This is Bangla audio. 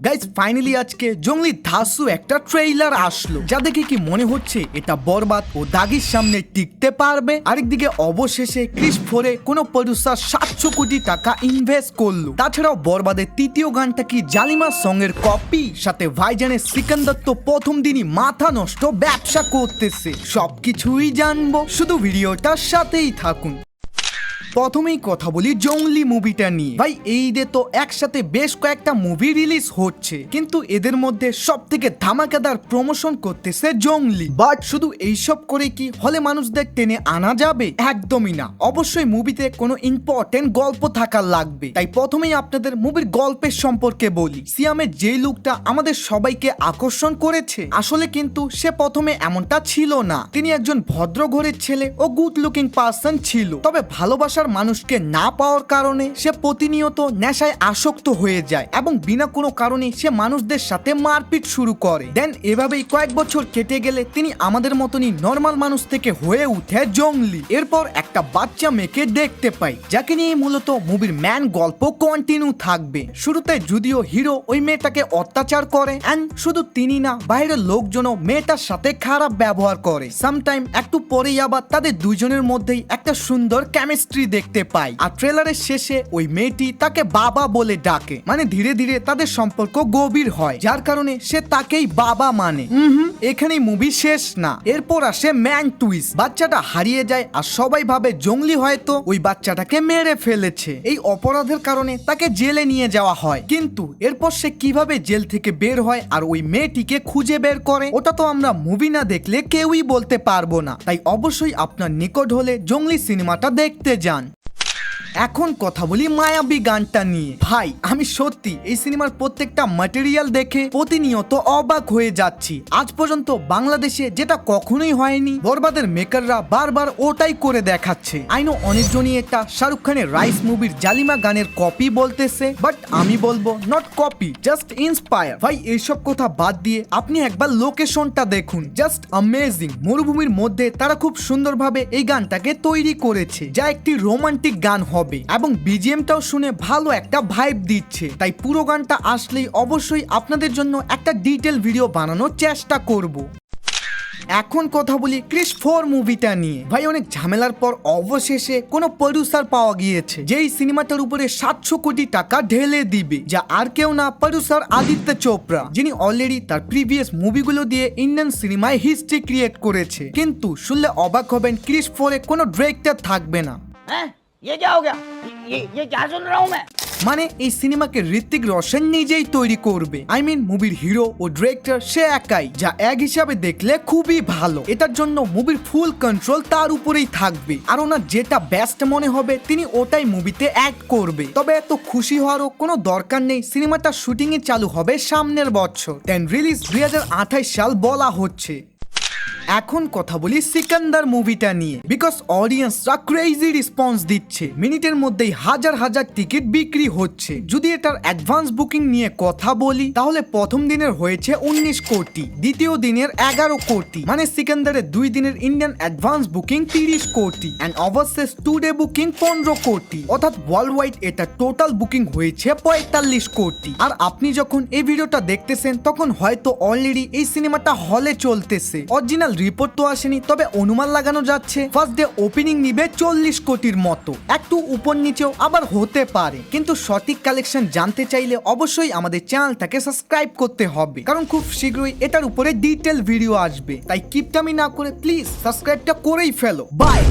গাইস ফাইনালি আজকে জঙ্গলি ধাসু একটা ট্রেইলার আসলো, যা দেখে কি মনে হচ্ছে এটা বরবাদ ও দাগির সামনে টিকতে পারবে। আরেকদিকে অবশেষে ক্রিস 4-এ কোনো প্রডিউসার 700 কোটি টাকা ইনভেস্ট করলো। তাছাড়াও বরবাদের তৃতীয় গানটা কি জালিমা সঙ্গের কপি, সাথে ভাইজানের সিকান্দার তো প্রথম দিনই মাথা নষ্ট ব্যবসা করতেছে। সবকিছুই জানবো, শুধু ভিডিওটার সাথেই থাকুন। প্রথমেই কথা বলি জঙ্গলি মুভিটা নিয়ে। ভাই এই ঈদে তো একসাথে বেশ কয়েকটা মুভি রিলিজ হচ্ছে, কিন্তু এদের মধ্যে সব থেকে ধামাকাদার প্রমোশন করতেছে জঙ্গলি। বাট শুধু এইসব করে কি হলে মানুষদের টেনে আনা যাবে? একদমই না। অবশ্যই মুভিতে কোনো ইম্পর্টেন্ট গল্প থাকার লাগবে। তাই প্রথমেই আপনাদের মুভির গল্পের সম্পর্কে বলি। সিয়ামের যে লুকটা আমাদের সবাইকে আকর্ষণ করেছে, আসলে কিন্তু সে প্রথমে এমনটা ছিল না। তিনি একজন ভদ্র ঘরের ছেলে ও গুড লুকিং পার্সন ছিল, তবে ভালোবাসার মানুষকে না পাওয়ার কারণে সে প্রতিনিয়ত নেশায় আসক্ত হয়ে যায় এবং বিনা কোনো কারণে সে মানুষদের সাথে মারপিট শুরু করে। দেন এভাবেই কয়েক বছর কেটে গেলে তিনি আমাদের মতনই নর্মাল মানুষ থেকে হয়ে উঠে জঙ্গলি। এরপর একটা বাচ্চা মেয়েকে দেখতে পাই, যাকে নিয়ে মূলত মুভির ম্যান গল্প কন্টিনিউ থাকবে। শুরুতে যদিও হিরো ওই মেয়েটাকে অত্যাচার করে, এন্ড শুধু তিনি না, বাইরের লোকজনও মেয়েটার সাথে খারাপ ব্যবহার করে। সামটাইম একটু পরেই আবার তাদের দুইজনের মধ্যেই একটা সুন্দর কেমিস্ট্রি দেখতে পাই। আর ট্রেলারের শেষে ওই মেয়েটি তাকে বাবা বলে ডাকে, মানে ধীরে ধীরে তাদের সম্পর্ক গভীর হয়, যার কারণে সে তাকেই বাবা মানে। এখানেই মুভি শেষ না। এরপর আসে ম্যান টুইস্ট। বাচ্চাটা হারিয়ে যায় আর সবাই ভাবে জঙ্গলি হয়তো ওই বাচ্চাটাকে মেরে ফেলেছে। এই অপরাধের কারণে তাকে জেলে নিয়ে যাওয়া হয়, কিন্তু এরপর সে কিভাবে জেল থেকে বের হয় আর ওই মেয়েটিকে খুঁজে বের করে, ওটা তো আমরা মুভি না দেখলে কেউই বলতে পারবো না। তাই অবশ্যই আপনার নিকট হলে জঙ্গলি সিনেমাটা দেখতে যান। এখন কথা বলি মায়াবী গানটা নিয়ে। ভাই আমি সত্যি এই সিনেমার প্রত্যেকটা ম্যাটেরিয়াল দেখে প্রতিনিয়ত অবাক হয়ে যাচ্ছি। আজ পর্যন্ত বাংলাদেশে যেটা কখনোই হয়নি, বরবাদের মেকাররা বারবার ওটাই করে দেখাচ্ছে। আইনো অনেকজনই এটা শাহরুখ খানের রাইস মুভির জালিমা গানের কপি বলতেছে, বাট আমি বলবো নট কপি, জাস্ট ইন্সপায়ার। ভাই এইসব কথা বাদ দিয়ে আপনি একবার লোকেশনটা দেখুন, জাস্ট অ্যামেজিং। মরুভূমির মধ্যে তারা খুব সুন্দরভাবে এই গানটাকে তৈরি করেছে, যা একটি রোমান্টিক গান হবে এবং বিজিএমটাও শুনে ভালো একটা ভাইব দিচ্ছে। তাই পুরো গানটা আসলেই অবশ্যই আপনাদের জন্য একটা ডিটেল ভিডিও বানানোর চেষ্টা করব। এখন কথা বলি ক্রিস 4 মুভিটা নিয়ে। ভাই অনেক ঝামেলার পর অবশেষে কোনো প্রডিউসার পাওয়া গিয়েছে, যেই সিনেমাটার উপরে 700 কোটি টাকা ঢেলে দিবে, যা আর কেউ না, প্রডিউসার আদিত্য চোপড়া, যিনি অলরেডি তার প্রিভিয়াস মুভিগুলো দিয়ে ইন্ডিয়ান সিনেমায় হিস্ট্রি ক্রিয়েট করেছে। কিন্তু শুনলে অবাক হবেন, ক্রিস 4-এ কোনো ডিরেক্টর থাকবে না। ये क्या हो गया? ये क्या सुन रहा हूँ मैं? মানে এই সিনেমাকে ঋত্বিক রোশন নিজেই তৈরি করবে। আই মিন মুভির হিরো ও ডিরেক্টর সে একাই, যা এক হিসাবে দেখলে খুবই ভালো। এটার জন্য মুভির ফুল কন্ট্রোল তার উপরেই থাকবে, আর ওনার যেটা বেস্ট মনে হবে তিনি ওটাই মুভিতে অ্যাড করবে। তবে এত খুশি হওয়ারও কোনো দরকার নেই, সিনেমাটা শুটিং এ চালু হবে সামনের বছর, দেন রিলিজ 2028 সাল বলা হচ্ছে। এখন কথা বলি সিকান্দার মুভিটা নিয়ে, বিকজ অডিয়েন্সরা ক্রেজি রেসপন্স দিচ্ছে। মিনিটের মধ্যেই হাজার হাজার টিকিট বিক্রি হচ্ছে। যদি এটার অ্যাডভান্স বুকিং নিয়ে কথা বলি, তাহলে প্রথম দিনের হয়েছে 19 কোটি, দ্বিতীয় দিনের 11 কোটি, মানে সিকান্দারের 2 দিনের ইন্ডিয়ান অ্যাডভান্স বুকিং 30 কোটি, এন্ড অবশেষ 2 ডে বুকিং 15 কোটি, অর্থাৎ ওয়ার্ল্ড ওয়াইড এটা টোটাল বুকিং হয়েছে 45 কোটি। আর আপনি যখন এই ভিডিওটা দেখতেছেন তখন হয়তো অলরেডি এই সিনেমাটা হলে চলতেছে। অরিজিনাল রিপোর্ট তো আসেনি, তবে অনুমান লাগানো যাচ্ছে ফার্স্ট ডে ওপেনিং নিবে 40 কোটির মতো, একটু উপর নিচেও আবার হতে পারে। কিন্তু সঠিক কালেকশন জানতে চাইলে অবশ্যই আমাদের চ্যানেলটাকে সাবস্ক্রাইব করতে হবে, কারণ খুব শীঘ্রই এটার উপরে ডিটেল ভিডিও আসবে। তাই কিপটামি না করে প্লিজ সাবস্ক্রাইবটা করেই ফেলো। বাই।